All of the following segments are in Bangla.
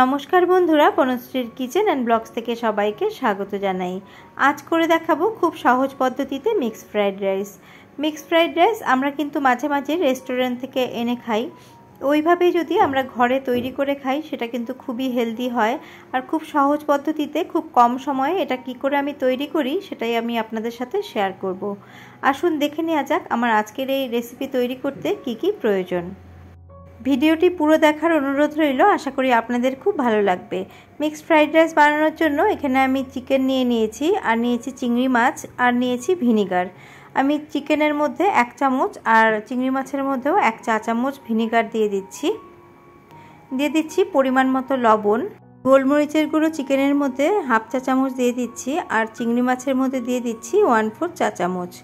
নমস্কার বন্ধুরা, বনশ্রীর কিচেন অ্যান্ড ব্লগস থেকে সবাইকে স্বাগত জানাই। আজ করে দেখাবো খুব সহজ পদ্ধতিতে mixed fried rice. Mixed fried rice আমরা কিন্তু মাঝে মাঝে রেস্টুরেন্ট থেকে এনে খাই। ওইভাবেই যদি আমরা ঘরে তৈরি করে খাই সেটা কিন্তু খুবই হেলদি হয়। আর খুব সহজ পদ্ধতিতে খুব কম সময়ে এটা কি করে আমি তৈরি করি সেটাই আমি আপনাদের সাথে শেয়ার করব। আসুন দেখে নেওয়া যাক আমার আজকের এই রেসিপি তৈরি করতে কি কি প্রয়োজন। ভিডিওটি পুরো দেখার অনুরোধ রইল, আশা করি আপনাদের খুব ভালো লাগবে। মিক্সড ফ্রাইড রাইস বানানোর জন্য এখানে আমি চিকেন নিয়েছি, আর নিয়েছি চিংড়ি মাছ, আর নিয়েছি ভিনিগার। আমি চিকেনের মধ্যে 1 চামচ আর চিংড়ি মাছের মধ্যেও 1 চা চামচ ভিনিগার দিয়ে দিচ্ছি পরিমাণ মতো লবণ। গোলমরিচের গুঁড়ো চিকেনের মধ্যে 1/2 চা চামচ দিয়ে দিচ্ছি, আর চিংড়ি মাছের মধ্যে দিয়ে দিচ্ছি 1/4 চা চামচ।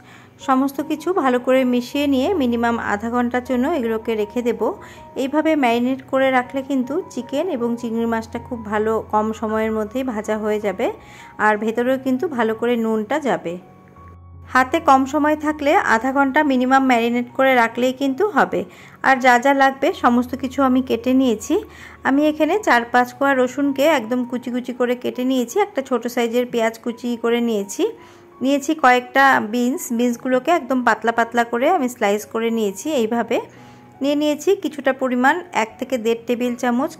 সমস্ত কিছু ভালো করে মিশিয়ে নিয়ে মিনিমাম আধা ঘন্টার জন্য এগুলোকে রেখে দেব। এইভাবে ম্যারিনেট করে রাখলে কিন্তু চিকেন এবং চিংড়ি মাছটা খুব ভালো কম সময়ের মধ্যেই ভাজা হয়ে যাবে, আর ভেতরেও কিন্তু ভালো করে নুনটা যাবে। হাতে কম সময় থাকলে আধা ঘন্টা মিনিমাম ম্যারিনেট করে রাখলেই কিন্তু হবে। আর যা যা লাগবে সমস্ত কিছু আমি কেটে নিয়েছি। আমি এখানে 4-5 কোয়া রসুনকে একদম কুচি কুচি করে কেটে নিয়েছি। একটা ছোট সাইজের পেঁয়াজ কুচি করে নিয়েছি কয়েকটা বিনসগুলোকে একদম পাতলা পাতলা করে আমি স্লাইস করে নিয়েছি। এইভাবে নিয়েছি কিছুটা পরিমাণ 1 থেকে 1.5 টেবিল চামচ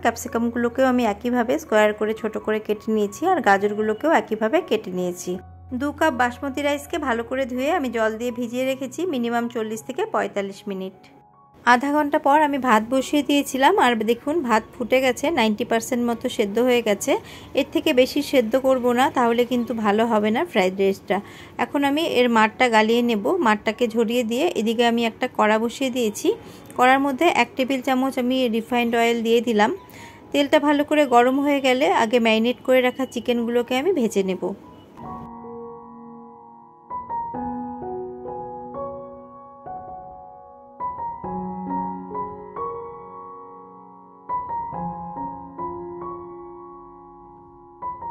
ক্যাপসিকামগুলোকেও আমি একইভাবে স্কোয়ার করে ছোট করে কেটে নিয়েছি, আর গাজরগুলোকেও একইভাবে কেটে নিয়েছি। 2 কাপ বাসমতি রাইসকে ভালো করে ধুয়ে আমি জল দিয়ে ভিজিয়ে রেখেছি মিনিমাম 40 থেকে 45 মিনিট। আধা ঘন্টা পর আমি ভাত বসিয়ে দিয়েছিলাম, আর দেখুন ভাত ফুটে গেছে, 90% মতো সেদ্ধ হয়ে গেছে। এর থেকে বেশি সেদ্ধ করব না, তাহলে কিন্তু ভালো হবে না ফ্রাইড রাইসটা। এখন আমি এর মাড়টা গালিয়ে নেব। মাড়টাকে ঝরিয়ে দিয়ে এদিকে আমি একটা কড়া বসিয়ে দিয়েছি। কড়ার মধ্যে 1 টেবিল চামচ আমি রিফাইন্ড অয়েল দিয়ে দিলাম। তেলটা ভালো করে গরম হয়ে গেলে আগে ম্যারিনেট করে রাখা চিকেনগুলোকে আমি ভেজে নেব।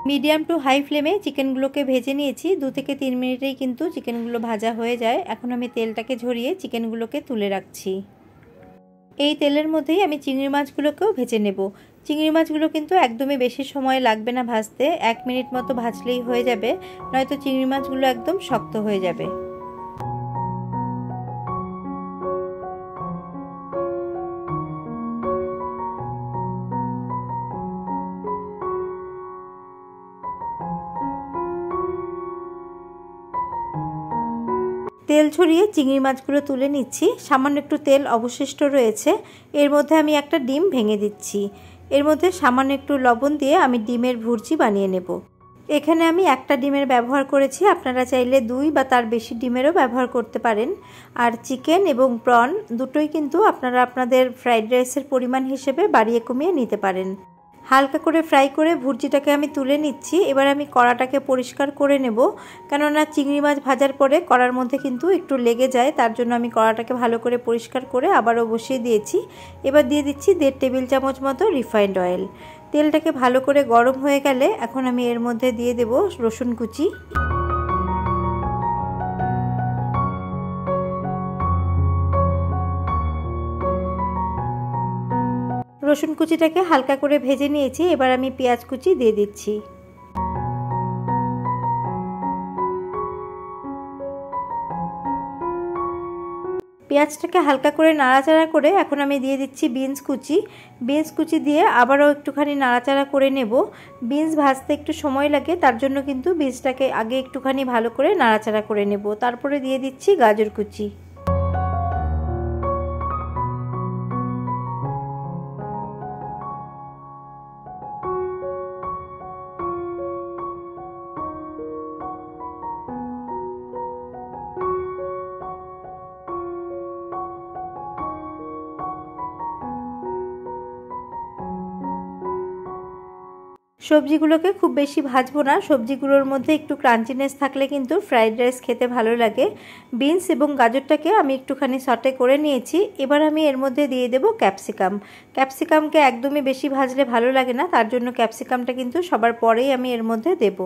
মিডিয়াম টু হাই ফ্লেমে চিকেনগুলোকে ভেজে নিয়েছি। 2 থেকে 3 মিনিটেই কিন্তু চিকেনগুলো ভাজা হয়ে যায়। এখন আমি তেলটাকে ঝরিয়ে চিকেনগুলোকে তুলে রাখছি। এই তেলের মধ্যেই আমি চিংড়ি মাছগুলোকেও ভেজে নেব। চিংড়ি মাছগুলো কিন্তু একদমই বেশি সময় লাগবে না ভাজতে, 1 মিনিট মতো ভাজলেই হয়ে যাবে, নয়তো চিংড়ি মাছগুলো একদম শক্ত হয়ে যাবে। তেল ছড়িয়ে চিংড়ি মাছগুলো তুলে নিচ্ছি। সামান্য একটু তেল অবশিষ্ট রয়েছে, এর মধ্যে আমি একটা ডিম ভেঙে দিচ্ছি। এর মধ্যে সামান্য একটু লবণ দিয়ে আমি ডিমের ভুর্জি বানিয়ে নেব। এখানে আমি একটা ডিমের ব্যবহার করেছি, আপনারা চাইলে 2 বা তার বেশি ডিমেরও ব্যবহার করতে পারেন। আর চিকেন এবং প্রন দুটোই কিন্তু আপনারা আপনাদের ফ্রাইড রাইসের পরিমাণ হিসেবে বাড়িয়ে কমিয়ে নিতে পারেন। হালকা করে ফ্রাই করে ভুর্জিটাকে আমি তুলে নিচ্ছি। এবার আমি কড়াটাকে পরিষ্কার করে নেব, কেননা চিংড়ি মাছ ভাজার পরে কড়ার মধ্যে কিন্তু একটু লেগে যায়, তার জন্য আমি কড়াটাকে ভালো করে পরিষ্কার করে আবারও বসিয়ে দিয়েছি। এবার দিয়ে দিচ্ছি 1.5 টেবিল চামচ মতো রিফাইন্ড অয়েল। তেলটাকে ভালো করে গরম হয়ে গেলে এখন আমি এর মধ্যে দিয়ে দেব রসুন কুচি। রসুন কুচিটাকে হালকা করে ভেজে নিয়েছি। এবার আমি পেঁয়াজ কুচি দিয়ে দিচ্ছি। পেঁয়াজটাকে হালকা করে নাড়াচাড়া করে এখন আমি দিয়ে দিচ্ছি বিনস কুচি দিয়ে আবারও একটুখানি নাড়াচাড়া করে নেব। বিনস ভাজতে একটু সময় লাগে, তার জন্য কিন্তু বিনসটাকে আগে একটুখানি ভালো করে নাড়াচাড়া করে নেব। তারপরে দিয়ে দিচ্ছি গাজর কুচি। সবজিগুলোকে খুব বেশি ভাজবো না, সবজিগুলোর মধ্যে একটু ক্রাঞ্চিনেস থাকলে কিন্তু ফ্রাইড রাইস খেতে ভালো লাগে। বিনস এবং গাজরটাকে আমি একটুখানি সটে করে নিয়েছি। এবার আমি এর মধ্যে দিয়ে দেব ক্যাপসিকামকে একদমই বেশি ভাজলে ভালো লাগে না, তার জন্য ক্যাপসিকামটা কিন্তু সবার পরেই আমি এর মধ্যে দেব।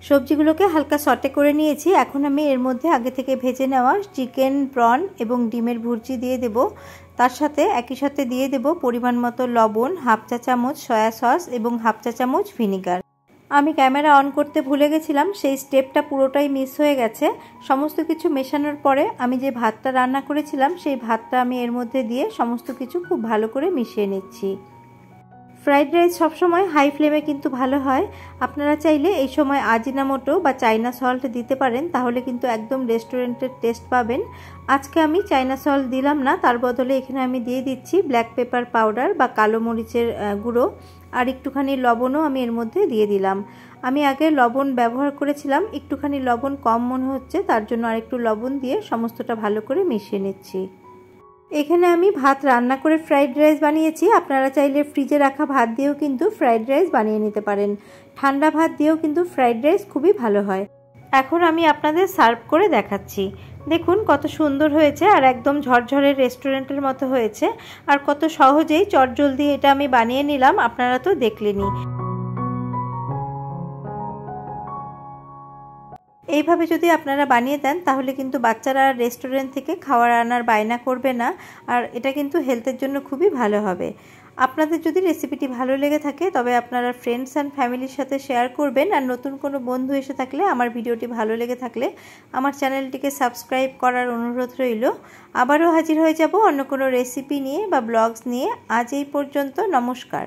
সবজিগুলোকে হালকা সটে করে নিয়েছি। এখন আমি এর মধ্যে আগে থেকে ভেজে নেওয়া চিকেন, প্রন এবং ডিমের ভুর্জি দিয়ে দেব। তার সাথে একই সাথে দিয়ে দেব পরিমাণ মতো লবণ, হাফ চা চামচ সয়া সস এবং হাফ চা চামচ ভিনিগার। আমি ক্যামেরা অন করতে ভুলে গেছিলাম, সেই স্টেপটা পুরোটাই মিস হয়ে গেছে। সমস্ত কিছু মেশানোর পরে আমি যে ভাতটা রান্না করেছিলাম সেই ভাতটা আমি এর মধ্যে দিয়ে সমস্ত কিছু খুব ভালো করে মিশিয়ে নিচ্ছি। ফ্রাইড রাইস সবসময় হাই ফ্লেমে কিন্তু ভালো হয়। আপনারা চাইলে এই সময় আজিনামোটো বা চাইনা সল্ট দিতে পারেন, তাহলে কিন্তু একদম রেস্টুরেন্টের টেস্ট পাবেন। আজকে আমি চাইনা সল্ট দিলাম না, তার বদলে এখানে আমি দিয়ে দিচ্ছি ব্ল্যাক পেপার পাউডার বা কালো মরিচের গুঁড়ো, আর একটুখানি লবণও আমি এর মধ্যে দিয়ে দিলাম। আমি আগে লবণ ব্যবহার করেছিলাম, একটুখানি লবণ কম মনে হচ্ছে, তার জন্য আরেকটু লবণ দিয়ে সমস্তটা ভালো করে মিশিয়ে নিচ্ছি। এখানে আমি ভাত রান্না করে ফ্রাইড রাইস বানিয়েছি। আপনারা চাইলে ফ্রিজে রাখা ভাত দিয়েও কিন্তু ফ্রাইড রাইস বানিয়ে নিতে পারেন। ঠান্ডা ভাত দিয়েও কিন্তু ফ্রাইড রাইস খুবই ভালো হয়। এখন আমি আপনাদের সার্ভ করে দেখাচ্ছি। দেখুন কত সুন্দর হয়েছে আর একদম ঝরঝরে রেস্টুরেন্টের মতো হয়েছে, আর কত সহজেই চটজলদি এটা আমি বানিয়ে নিলাম, আপনারা তো দেখলেনই। এইভাবে যদি আপনারা বানিয়ে দেন তাহলে কিন্তু বাচ্চারা রেস্টুরেন্ট থেকে খাবার আনার বায়না করবে না, আর এটা কিন্তু হেলথের জন্য খুবই ভালো হবে। আপনাদের যদি রেসিপিটি ভালো লেগে থাকে তবে আপনারা ফ্রেন্ডস অ্যান্ড ফ্যামিলির সাথে শেয়ার করবেন, আর নতুন কোনো বন্ধু এসে থাকলে আমার ভিডিওটি ভালো লেগে থাকলে আমার চ্যানেলটিকে সাবস্ক্রাইব করার অনুরোধ রইল। আবারও হাজির হয়ে যাব অন্য কোনো রেসিপি নিয়ে বা ব্লগস নিয়ে। আজ এই পর্যন্ত, নমস্কার।